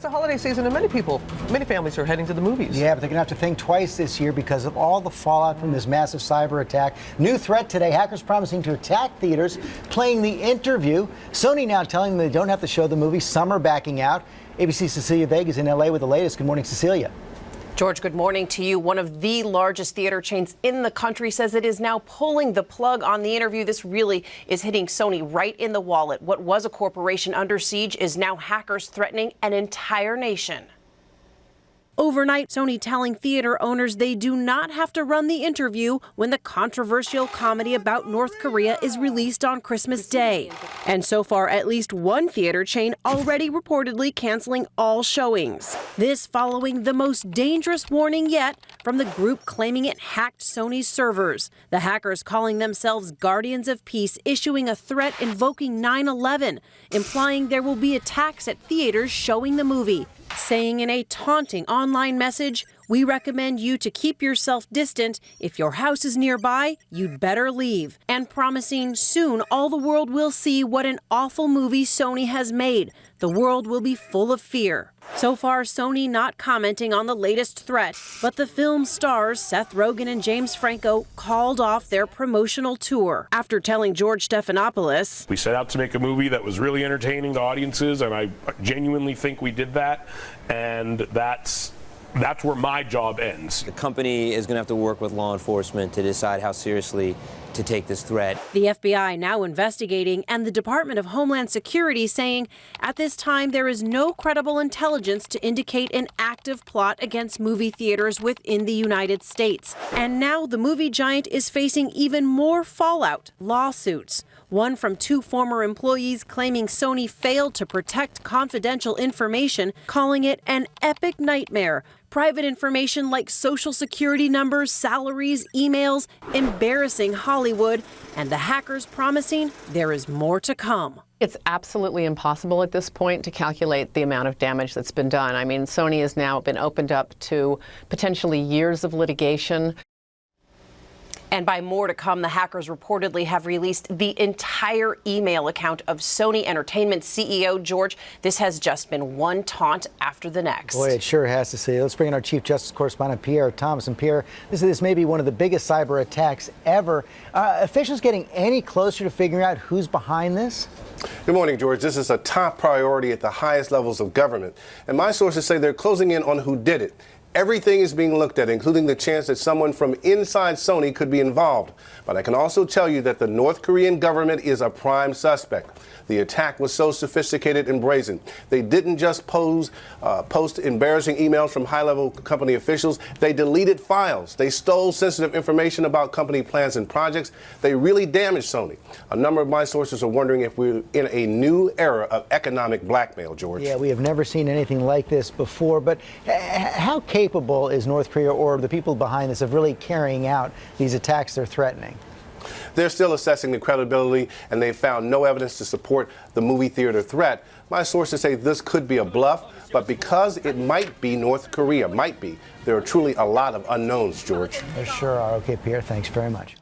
the holiday season, and many families are heading to the movies. Yeah, but they're going to have to think twice this year because of all the fallout from this massive cyber attack. New threat today, hackers promising to attack theaters, playing The Interview. Sony now telling them they don't have to show the movie. Some are backing out. ABC's Cecilia Vega is in L.A. with the latest. Good morning, Cecilia. George, good morning to you. One of the largest theater chains in the country says it is now pulling the plug on The Interview. This really is hitting Sony right in the wallet. What was a corporation under siege is now hackers threatening an entire nation. Overnight, Sony telling theater owners they do not have to run The Interview when the controversial comedy about North Korea is released on Christmas Day. And so far, at least one theater chain already reportedly canceling all showings. This following the most dangerous warning yet from the group claiming it hacked Sony's servers. The hackers calling themselves Guardians of Peace issuing a threat invoking 9/11, implying there will be attacks at theaters showing the movie. Saying in a taunting online message, "We recommend you to keep yourself distant. If your house is nearby, you'd better leave." And promising soon all the world will see what an awful movie Sony has made. The world will be full of fear. So far, Sony not commenting on the latest threat, but the film stars Seth Rogen and James Franco called off their promotional tour after telling George Stephanopoulos, "We set out to make a movie that was really entertaining to audiences, and I genuinely think we did that, and that's where my job ends." The company is going to have to work with law enforcement to decide how seriously to take this threat. The FBI now investigating, and the Department of Homeland Security saying at this time there is no credible intelligence to indicate an active plot against movie theaters within the United States. And now the movie giant is facing even more fallout, lawsuits. One from two former employees claiming Sony failed to protect confidential information, calling it an epic nightmare. Private information like social security numbers, salaries, emails, embarrassing Hollywood, and the hackers promising there is more to come. It's absolutely impossible at this point to calculate the amount of damage that's been done. I mean, Sony has now been opened up to potentially years of litigation. And by more to come, the hackers reportedly have released the entire email account of Sony Entertainment CEO George. This has just been one taunt after the next. Boy, it sure has to say. Let's bring in our Chief Justice correspondent, Pierre Thomas. And Pierre, this may be one of the biggest cyber attacks ever. Officials getting any closer to figuring out who's behind this? Good morning, George. This is a top priority at the highest levels of government. And my sources say they're closing in on who did it. Everything is being looked at, including the chance that someone from inside Sony could be involved. But I can also tell you that the North Korean government is a prime suspect. The attack was so sophisticated and brazen. They didn't just post embarrassing emails from high-level company officials. They deleted files. They stole sensitive information about company plans and projects. They really damaged Sony. A number of my sources are wondering if we're in a new era of economic blackmail, George. Yeah, we have never seen anything like this before. But how capable is North Korea or the people behind this of really carrying out these attacks they're threatening? They're still assessing the credibility, and they've found no evidence to support the movie theater threat. My sources say this could be a bluff, but because it might be North Korea, there are truly a lot of unknowns, George. There sure are. Okay, Pierre, thanks very much.